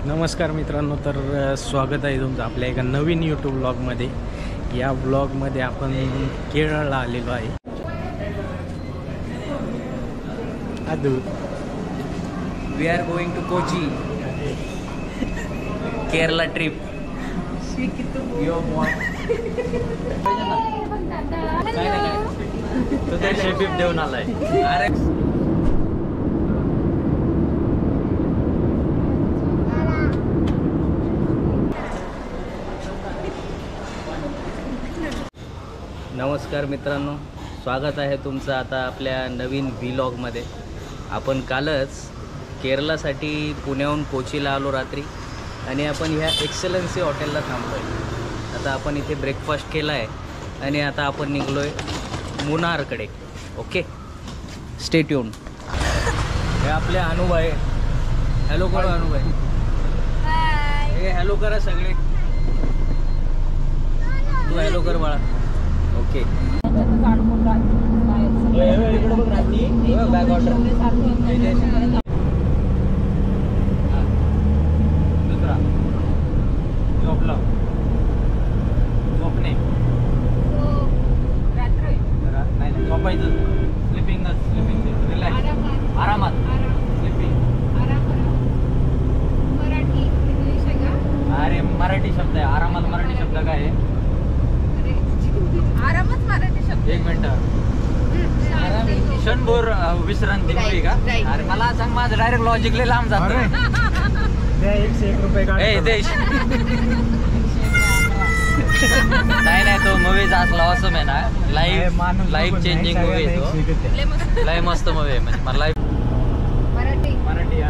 नमस्कार मित्रांनो, तर स्वागत आहे तुमचं आपल्या एका नवीन यूट्यूब ब्लॉगमध्ये. या ब्लॉगमध्ये आपण केरळला आलेलो आहे. We are going to Kochi, Kerala trip. तो त्या शेपीप देऊन आलाय. अरे नमस्कार मित्रांनो, स्वागत आहे तुमचं आता आपल्या नवीन व्लॉगमध्ये. आपण कालच केरलासाठी पुण्याहून कोचीला आलो रात्री आणि आपण ह्या एक्सलन्सी हॉटेलला थांबलो आहे. आता आपण इथे ब्रेकफास्ट केला आहे आणि आता आपण निघलो आहे मुन्नारकडे. Okay, stay tune. हे आपले अनुभव. हॅलो करा अनुभव. हे हॅलो करा सगळे. तू हॅलो कर बाळा. Okay, back order. दुसरा झोपला, झोपणे नाही, झोपायचं. स्लिपिंग रिलॅक्स, आरामात स्लिपिंग. अरे मराठी शब्द आहे आरामात. मराठी शब्द काय आहे? आरामच मराठी शब्द. एक मिनिट. क्षणभर विश्रांती मिळते का? अरे मला सांग, माझं डायरेक्ट लॉजिकली लांब जातं. नाही तो मूवीज असला असं आहे ना, लाईफ चेंजिंग मूवी आहे तो. लय मस्त मूवी आहे. म्हणजे मला लाईफ मराठी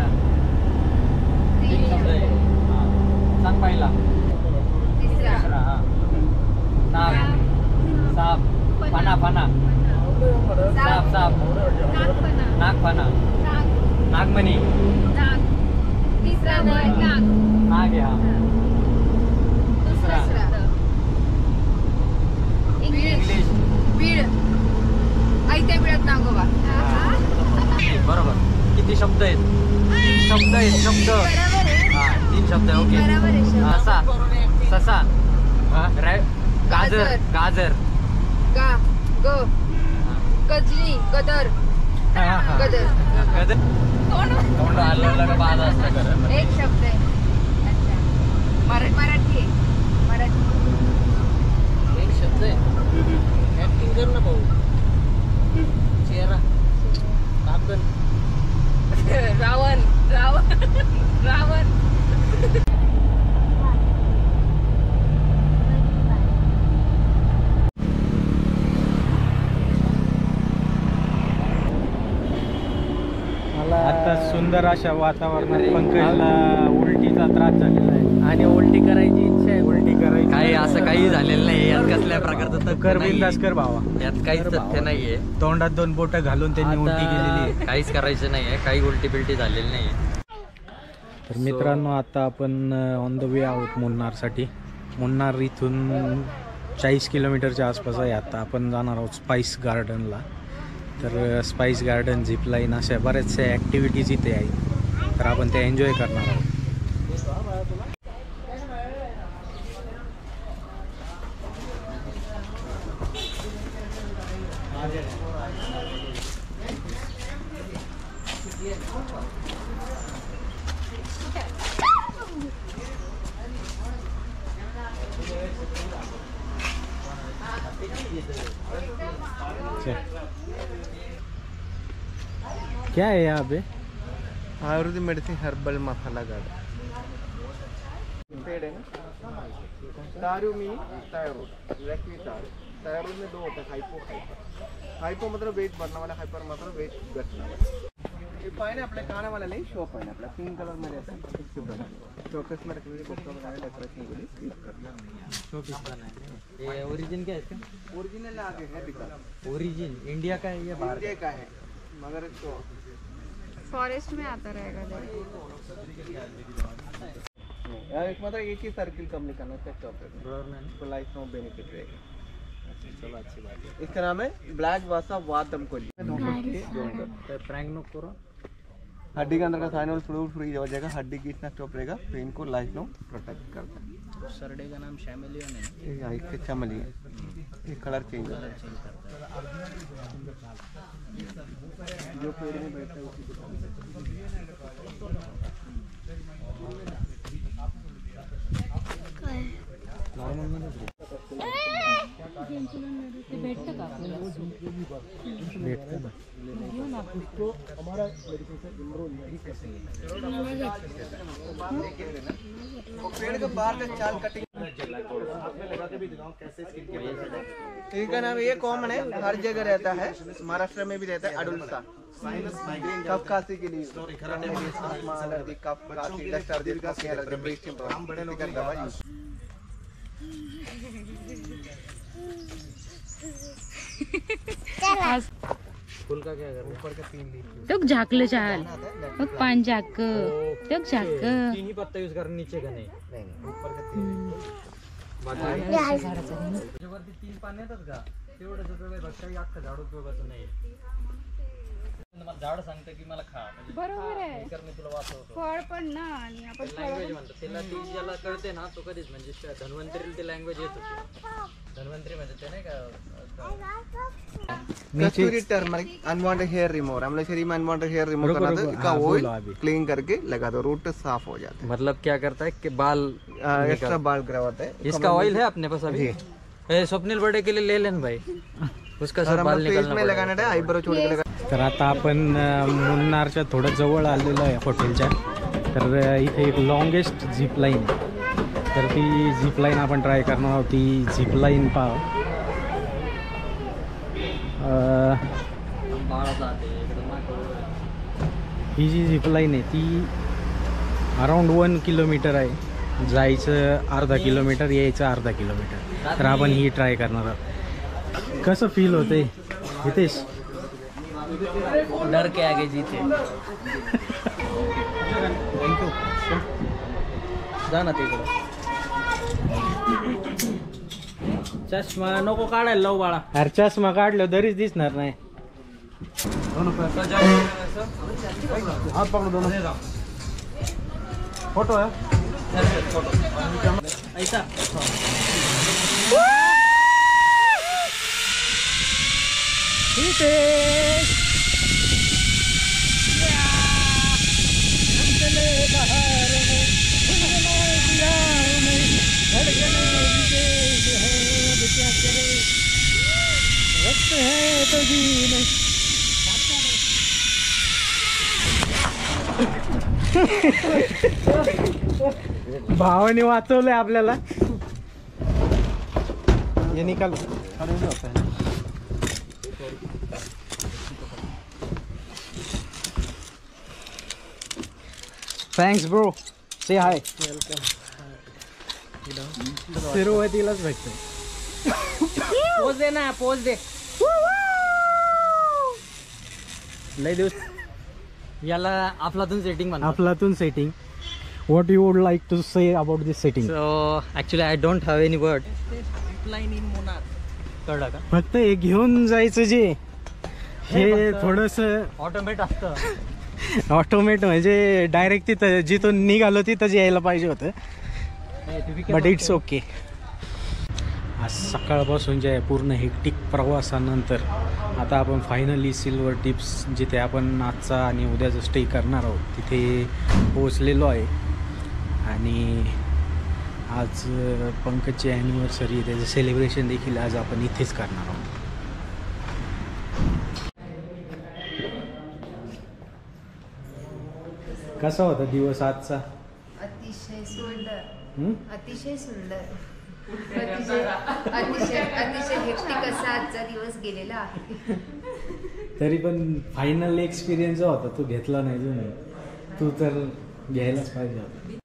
सांग पहिला. तिसरा नाग, साप, फना फना, साप साप, नागफना, नागमणी, नाग. हा दुसरा इंग्लिश. बीड, ऐत्या बिळात नागोबा. बरोबर. किती शब्द आहेत? 3 शब्द आहेत. शब्द हा 3 शब्द आहे. ओके. ससा, गाजर, गाजर, गजनी, गदर, गदर. तोंड हलवलं का बाद असतं खरं. एक शब्द आहे. अच्छा, मराठी आहे. मराठी एक शब्द आहे. ऍक्टिंग कर ना भाऊ. चेहरा, कागद, रावण, रावण, रावण. आता सुंदर अशा वातावरणात पंकजला उलटीचा त्रास झालेला आहे आणि उलटी करायची इच्छा आहे. उलटी करायची. काही असं काही झालेलं नाही. यात कसल्या प्रकारचं तथ्य कर नाहीये. बिंदास कर भावा. यात काहीच तथ्य नाहीये. तोंडात 2 बोटं घालून त्यांनी उलटी केलेली आहे. काहीच करायचं नाहीये. काही उलटी बिलटी झालेली नाहीये. तर मित्रांनो, आता आपण ऑन द वे आहोत मुन्नारसाठी. मुन्नार इथून 40 किलोमीटरच्या आसपास आहे. आता आपण जाणार आहोत स्पाइस गार्डनला. तर स्पाइस गार्डन, झिपलाईन अशा बऱ्याचशा ॲक्टिव्हिटीज इथे आहेत. तर आपण त्या एन्जॉय करणार आहोत. क्या है यहाँ पे? आयुर्वेदिक मेडिसिन हर्बल मसाला गार्डन. पेड़ है ना, दारू में थायराइड, थायराइड में 2 होता है, हाइपो मतलब वेट बढ़ने वाला, हाइपर मतलब वेट घटने वाला. ये पाइन आपल्या खाने वाला नहीं, शो पाइन आपला पिंक कलर में रहता है. चौकस में रखने के लिए बनाया डेकोरेशन के लिए यूज करना. शोपीस बनाया. ये ओरिजिन क्या है इसका? ओरिजिनल आगे है बिका. ओरिजिन इंडिया का है या बाहर इंडिया का है, मगर तो फॉरेस्ट में आता रहेगा. एक मतलब एक ही सर्किल कम निकालना है तो लाइफ नो बेनिफिट रहेगा. चलो अच्छी बात है. इसका नाम है ब्लैक वासा वादम कोली. प्रैंक नको करो. हड्डी के अंदर का साइनोल फ्लूइड फ्री हो जाएगा, हड्डी खींचना स्टॉप रहेगा, पेन को लाइफ लॉन्ग प्रोटेक्ट करता है। सरडे का नाम शैमिलियन है, ये आई के चमली है, ये कलर चेंज होता है। चेंज करता है। जो पेड़ में बैठता है उसी को भेटतं का आपल्याला? भेटतं ना. घेऊ ना आपण. पेड़ के बाहर का चाल कटिंग इनका नाम ये कॉमन है, हर जगह रहता है, महाराष्ट्र में भी रहता है। अडुल्सा कफ खांसी के लिए, अस्थमा, एलर्जी, कफ खांसी, डस्ट एलर्जी, कफ एलर्जी, ब्रीथिंग प्रॉब्लम का दवा यूज। फुल का क्या कर ऊपर का 3 लीफ टोक झाकलं चाल, मग पान झाक, टोक झाक. 3 ही पत्ता यूज करना, नीचे का नाही. ऊपर का 3 त्याच्यावरती 3 पान येतात का तेवढंच उपयोग आहे, काही अख्खं झाड उपयोगाचं नाही. मला झाड सांगतं की मला खा, म्हणजे बरोबर आहे. कर मी तुला वाचवतो. फळ पण ना, आणि आपण लँग्वेज म्हणतात त्याला, ती ज्याला कळते ना तो कधीच, म्हणजे धन्वंतरीला ती लँग्वेज येत होती. धन्वंतरी म्हणजे ते नाही का कस्तूरी टर्मरिक अनवांटेड हेयर रिमूवर, हम लोग शरीर में अनवांटेड हेयर रिमूव रुको, करना था, रुको, इसका हाँ, ऑयल बोलो अभी। क्लीन करके लगा दो, रूट साफ हो जाता मतलब क्या करता है कि बाल है, एक्स्ट्रा बाल ग्रो होता है। इसका ऑयल है अपने पास अभी? ए, स्वप्निल बड़े के लिए ले लेना भाई, उसका और सब हम बाल लोग फेस निकालना में पड़ेगा. लगाना है, आईब्रो छोटे लगा। तर आता आपण मुन्नारच्या थोडं जवळ आलेलो आहे हॉटेलच्या. तर इथे एक लॉंगेस्ट झिप लाईन, तर ती झिप लाईन आपण ट्राय करणार आहोत. ती झिप लाईन पाव ही जी झिप लाईन आहे ती अराऊंड 1 किलोमीटर आहे. जायचं अर्धा किलोमीटर, यायचं अर्धा किलोमीटर. तर आपण ही ट्राय करणार आहोत. कसं फील होतंय हितेश? डर के आगे जीते. थँक्यू. जा ना तिकडं. चष्मा नको काढायला लावू बाळा. अरे चष्मा काढलं तरीच दिसणार नाही. हाथ पकड़ो दोनों, फोटो है। ऐसा भावाने वाचवलंय आपल्याला. हे निकाल. थँक्स ब्रो, से हाय. तिरुपतीलाच भेटतोय. पोज दे ना, पोज दे. लय दिवस याला अफलातून सेटिंग म्हणतात. अफलातून setting. What you would like to say about this setting? So actually I don't have any word. Line in Munnar कळलं का? फक्त हे घेऊन जायचं जे हे थोडस ऑटोमेट असतं. ऑटोमेट म्हणजे डायरेक्ट तिथं जिथून निघालो तिथंच यायला पाहिजे होतं. But it's okay. आज सकाळपासून जे पूर्ण हेक्टिक प्रवासानंतर आता आपण फायनली सिल्वर टिप्स जिथे आपण आजचा आणि उद्याचा स्टे करणार आहोत तिथे पोहोचलेलो आहे. आणि आज पंकजची ॲनिव्हर्सरी, त्याचं सेलिब्रेशन देखील आज आपण इथेच करणार आहोत. कसा होता दिवस आजचा? अतिशय सुंदर, हं? अतिशय सुंदर, अतिशय अतिशय अतिशय हेक्टिक असा आजचा दिवस गेलेला आहे. तरी पण फायनल एक्सपिरियन्स जो होता तो घेतला नाही जो नाही, तू तर घ्यायलाच पाहिजे होता.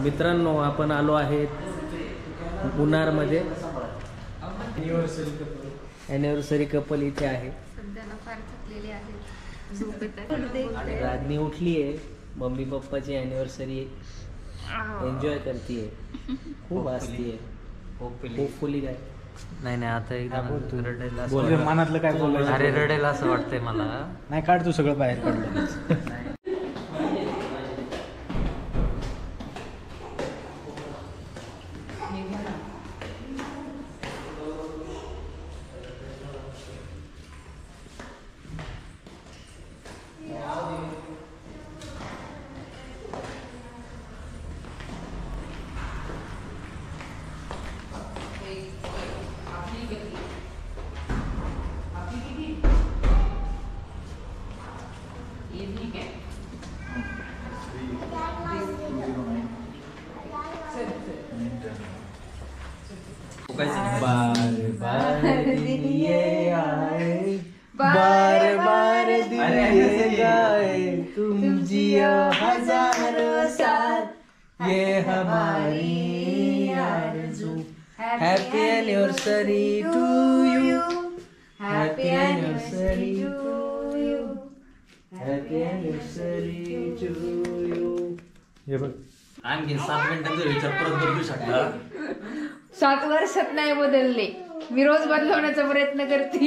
मित्रांनो आपण आलो आहेत मुन्नारमध्ये. ॲनिव्हर्सरी कपल इथे आहे. सध्याला फार थकलेले आहेत, झोपेत आहेत. राजनी उठली आहे. मम्मी पप्पाची ॲनिव्हर्सरी एन्जॉय करते. खूप हसती आहे. होपफुली काय नाही नाही आता एकदम रडेल असं बोल वाटतं. मनातलं काय बोलायचं. अरे रडेल असं वाटतंय मला. नाही काढ तू सगळं बाहेर काढलं. बार बार दिन ये आए, बार बार दिन ये गाए, तुम जियो हजारों साल, ये हमारी आरज़ू. Happy anniversary to you, happy anniversary to you, happy anniversary to you. हे बघ आणखी 7 मिनिटांचा विचार परत बदलू शकता. 7 वर्षात नाही बदलले, मी रोज बदलवण्याचा प्रयत्न करते.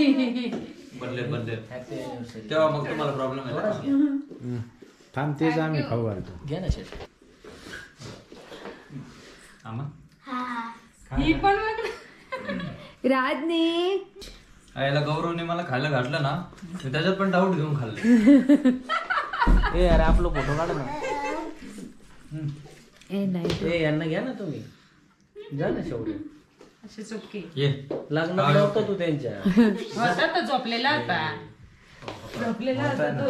बदलेल हॅपी एनिवर्सरी. तेव्हा मग तुम्हाला प्रॉब्लेम आहे. थांब तेच आम्ही खाऊ घालतो. घ्या ना शेट. ही पण राजनी याला गौरवने मला खायला घातलं ना, मी त्याच्यात पण डाऊट घेऊन खाल्ले. ए अरे आपलं फोटो काढा ना. ए नाही ए यांना घ्या ना तुम्ही. जा ना शेवटी. असे चुपके ये लग्नात नव्हता तू त्यांच्या. होता तो झोपलेला होता. झोपलेला होता तो.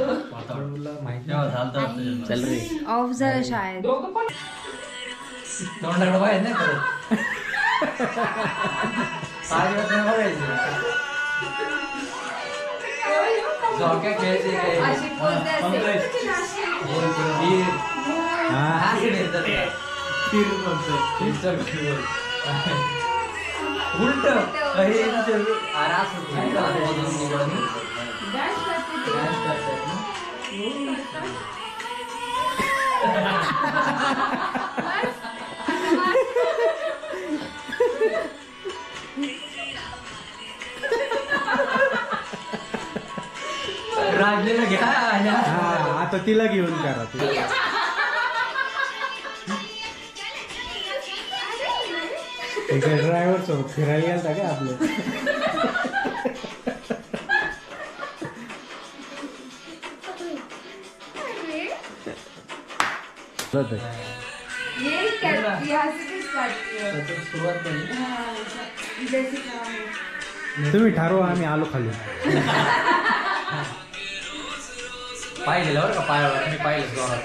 तेव्हा झालं चल रे. ऑफ झालं शाळेत. तोंडाकडे बाहेर नाही करत. 5 दिवस नाही बघायचं. झोक्या खेळायचे काय? अशी पोच द्यायची. उलट Dance करते ते. राजलेला घ्या. हा आता तिला घेऊन करा तू. ड्रायव्हर सोबत फिरायला गेलता का आपलं. ये क्या यहाँ से भी start किया. सुरुवात नाही. जैसे का तुम्ही ठरवा आम्ही आलो खाली. पाहिलेलं बरं का पायावर मी पाहिलं जोरात.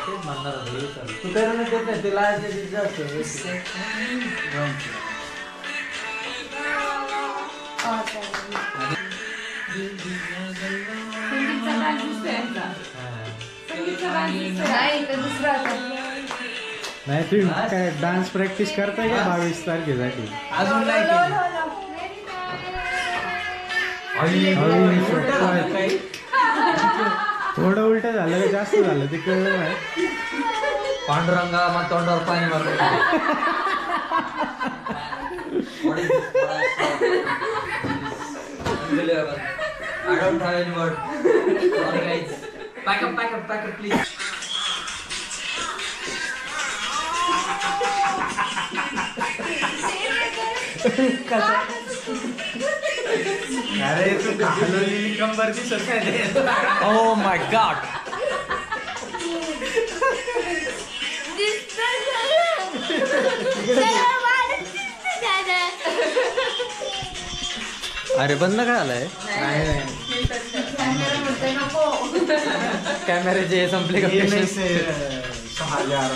तेच म्हणणार होतो. तू काय नाही देत नाही. ते लाजले तिथे जास्त. नाही तर दुसरा होता. नाही तुम्ही काय डान्स प्रॅक्टिस करताय का 22 तारखेसाठी. अजून नाही केली. थोडं उलट झालं का जास्त झालं ते कळलं नाही. पांडुरंगा मग तोंडावर पाणी मारलं. I don't have any word. Sorry guys. Pack up please. अरे तू घालवलेली कंबर दिसत नाही. Oh my god. अरे बंद काय आलाय. कॅमेरा म्हणतोय नको. कॅमेऱ्याचे संपले का patience? 6,000.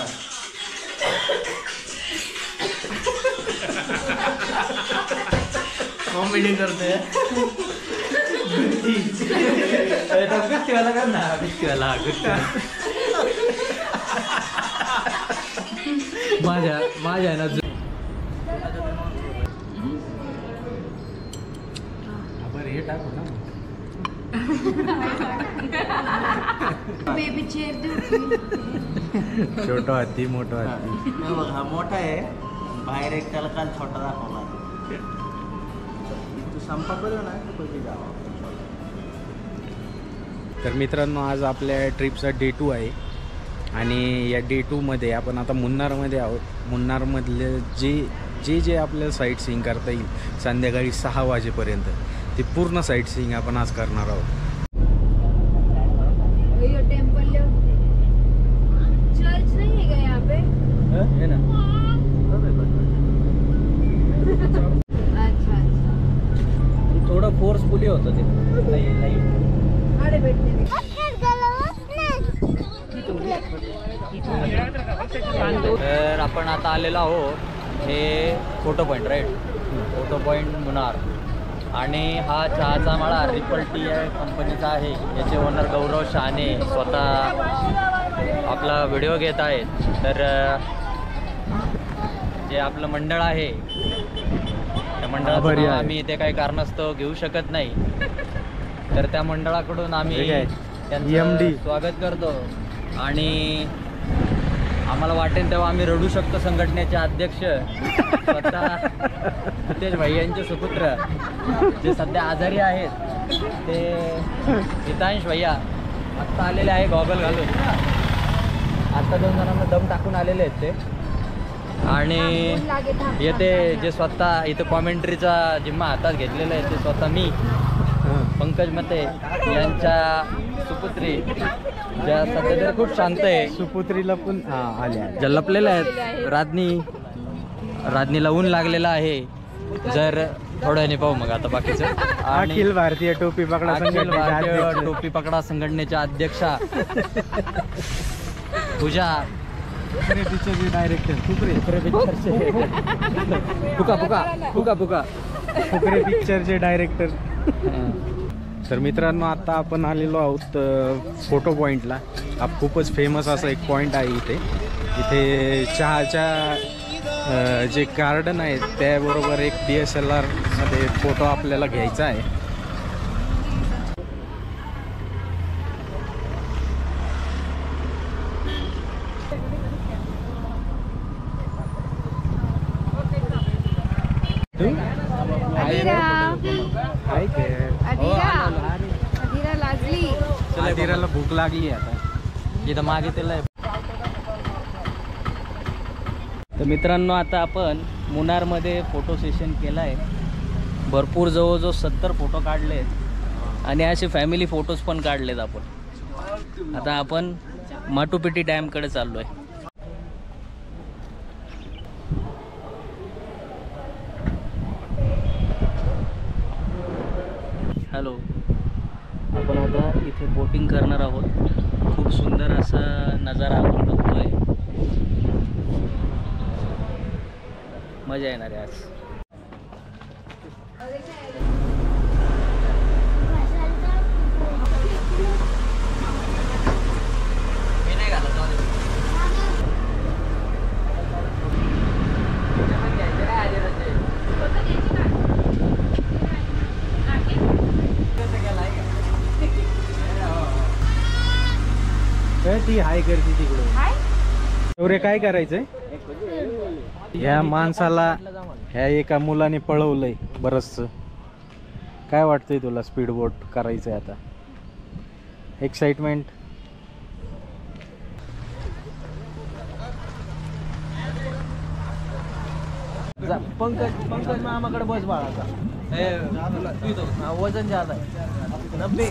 कॉमेडी करतोय. गुत्तीवाला कर ना. गुत्तीवाला. माझ्या आहे ना बरं हे टाकू ना बेबी चेअर देऊ छोटं हाती मोठं हाती. बघ हा मोठा आहे, बाहेर एक त्याला काल छोटा दाखवला. तू संपा करू ना कधी जावा. तर मित्रांनो आज आपल्या ट्रिपचा डे 2 आहे आणि या डे 2मध्ये आपण आता मुन्नारमध्ये आहोत. मुन्नारमधले जे आपल्याला साईट सीइंग करता येईल संध्याकाळी 6 वाजेपर्यंत ते पूर्ण साईट सीइंग आपण आज करणार आहोत. टेम्पल चर्च नहीं है क्या यहाँ पे? हे ना अच्छा अच्छा. थोडं फोर्सफुली होतं ते अरे बैठने दे. तर आपण आता आलेलो आहोत हे photo point right, photo point Munnar. आणि हा चहाचा मळा रिपल टी कंपनीचा आहे. याचे ओनर गौरव शहाणे स्वतः आपला व्हिडिओ घेत आहेत. तर जे आपलं मंडळ आहे त्या मंडळाचं नाव आम्ही इथे काही कारणास्तव घेऊ शकत नाही. तर त्या मंडळाकडून आम्ही त्यांचं स्वागत करतो आणि आम्हाला वाटेल तेव्हा आम्ही रडू शकतो. संघटनेचे अध्यक्ष स्वतः हितेश भैयांचे सुपुत्र जे सध्या आजारी आहेत ते हितांश भैया आत्ता आलेले आहे गॉगल घालून. आत्ता 2 जणांना दम टाकून आलेले आहेत ते. आणि येथे जे स्वतः इथं कॉमेंट्रीचा जिम्मा हातात घेतलेला आहे ते स्वतः मी पंकज मते यांच्या सुपुत्री ज्या सध्या तर खूप शांत आहे. सुपुत्रीला पण आल्या ज्या लपलेल्या आहेत. राधनीला ऊन लागलेला आहे. जर थोड्याने पाहू मग आता बाकीचं. अखिल भारतीय टोपी पकडा टोपी पकडा संघटनेच्या अध्यक्षा पूजा पिक्चरचे डायरेक्टर फुकरे पिक्चरचे डायरेक्टर. तर मित्रांनो आता आपण आलेलो आहोत फोटो पॉईंटला. हा खूपच फेमस असा एक पॉईंट आहे इथे. इथे चहाच्या जे गार्डन आहे त्याबरोबर एक DSLR मध्ये फोटो आपल्याला घ्यायचा आहे. अधीरा लाजली. आदिराला भूक लागली आता. इथं मागे त्याला. तर मित्रांनो आता आपण मुन्नारमध्ये फोटो सेशन केलं आहे. भरपूर जवळजवळ 70 फोटो काढलेत आणि असे फॅमिली फोटोज पण काढलेत आपण. आता आपण माटुपेटी डॅमकडे चाललो आहे. हॅलो, आपण आता इथे बोटिंग करणार आहोत. खूप सुंदर असा नजारा आपण बघतोय. मजा येणार आहे आज. मी नाही घालत. ती हाय करते तिकडे. एवढे काय करायचंय ह्या माणसाला? ह्या एका मुलाने पळवलंय बरंचसं. काय वाटतंय तुला स्पीड बोट करायचंय आता? एक्साइटमेंट? पंकज मामाकडे बस बाळाचा. वजन जादा आहे. 90.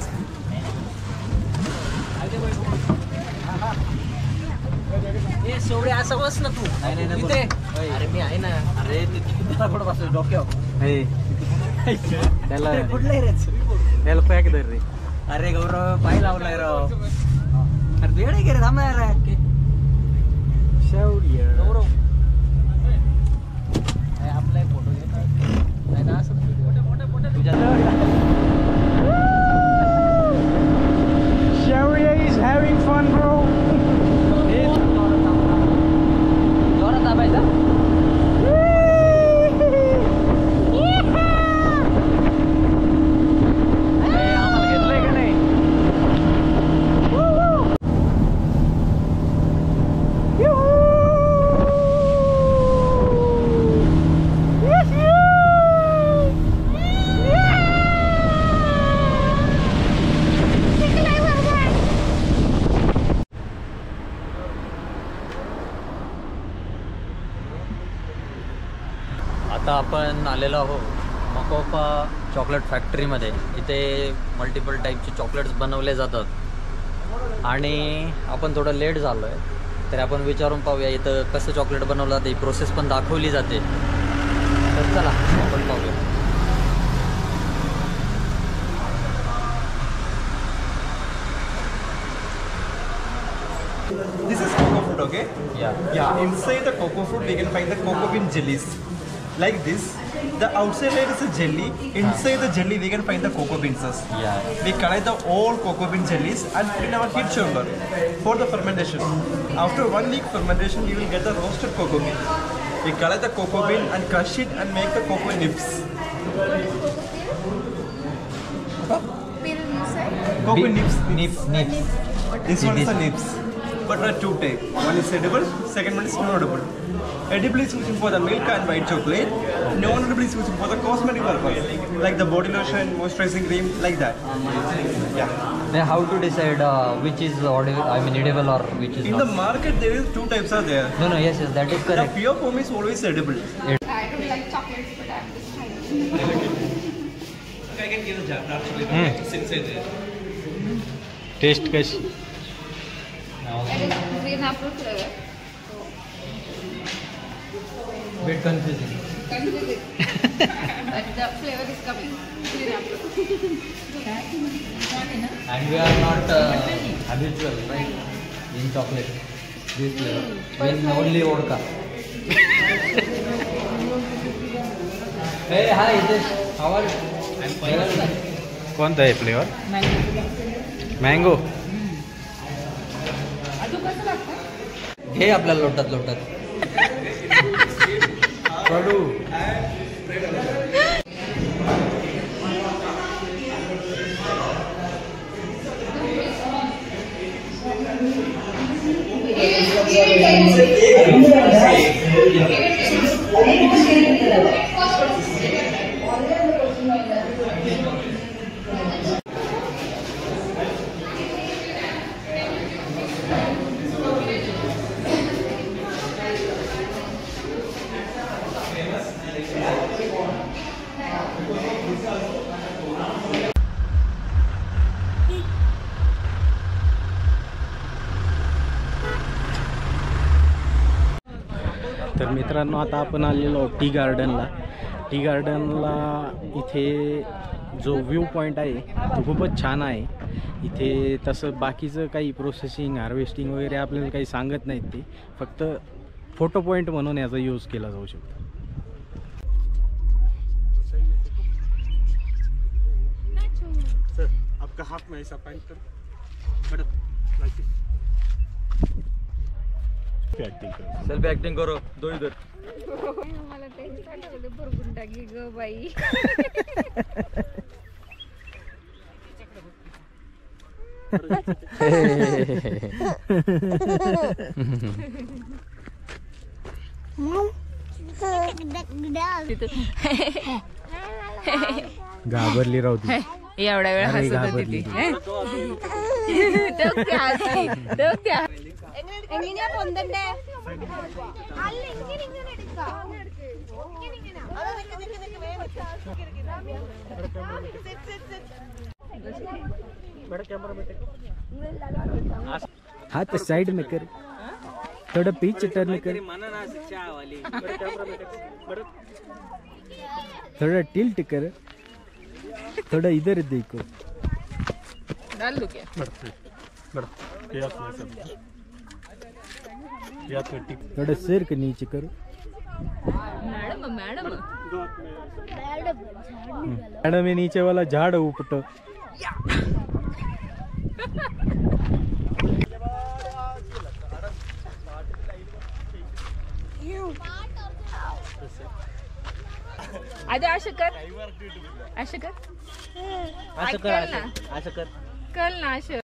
ए सोडे असं बस ना तू. इथे अरे मी आहे ना. अरे त्याला कुठं बसलो डोक्यावर. त्याला कुठलं रे? त्याला पॅक धर रे. अरे गौरव पाय लावलाय राव. अरे वेळ आहे की रे, थांब ना यार. गौरव आपला एक फोटो घेत नाही ना असं तुझ्या Shaurya is having fun, bro. जोरात दाबायचं. आता आपण आलेलो आहोत मकोपा चॉकलेट फॅक्टरीमध्ये. इथे मल्टिपल टाईपचे चॉकलेट्स बनवले जातात आणि आपण थोडं लेट झालो आहे, तर आपण विचारून पाहूया इथं कसं चॉकलेट बनवलं जातं. ही प्रोसेस पण दाखवली जाते, तर चला आपण पाहूया. This is cocoa fruit, okay? Yeah. Yeah, inside the cocoa fruit we can find the cocoa bean jellies. Like this. The outside layer is a jelly. Inside the jelly we can find the cocoa beans. Yeah. We collect the all cocoa bean jellies and put in our heat chamber for the fermentation. After 1 week fermentation we will get the roasted cocoa bean. We collect the cocoa bean and crush it and make the cocoa nibs. Pill you said? Cocoa nibs. Nips. This one is the nibs. But there are 2 types. One is edible, second one is non-edible. Edible is used for the milk and white chocolate. Non-edible is used for the cosmetic purpose, like the body lotion, moisturizing cream, like that. Yeah. Then how to decide which is edible or which is In not? the market, there is 2 types are there. No, yes, that is The correct. pure form is always edible. I don't like chocolates, but I'm just trying. I can give a jar actually. It's inside there. Taste कशी? It is green apple flavor. Bit confusing. Confusing. But the flavor is coming. Green apple. And we are not habitual, right, in chocolate. This flavor. In only vodka. Hey, hi, Hitesh. How are you? I'm fine. कोणता आहे flavour? Mango. घे आपल्या लोटात लोटात. कडू. तर मित्रांनो आता आपण आलेलो आहोत टी गार्डनला. टी गार्डनला इथे जो व्ह्यू पॉईंट आहे तो खूपच छान आहे. इथे तसं बाकीचं काही प्रोसेसिंग हार्वेस्टिंग वगैरे आपल्याला काही सांगत नाहीत, ते फक्त फोटो पॉईंट म्हणून याचा यूज केला जाऊ शकतो. Sir, आपका हाथ में ऐसा पॉइंट कर. बड़ा like this. सेल्फी ऍक्टिंग करो. दो इधर. मला ते आठवलं भरपूर टाकली ग बाई. घाबरली राहू ती. एवढा वेळ अरे हसत होती घाबरली ती. എങ്ങനെയാ പൊന്തണ്ടേ? അല്ല ഇങ്ങനെ ഇങ്ങനെ എടുക്കാം. ഇങ്ങനെ ഇങ്ങനെ. അത് നിക്ക് നിക്ക് നിക്ക് വേഗം വെച്ചാ. हाथ साइड में कर, थोड़ा पीछे टर्न कर, थोड़ा टिल्ट कर, थोड़ा इधर देखो. डाल दूं क्या? थोड़ा सिर के नीचे करो. मॅडम मॅडम मैडम ये नीचे वाला झाड़ उपटो. आधी असं कर, असं कर, असं कर, असं कर. कर ना असं.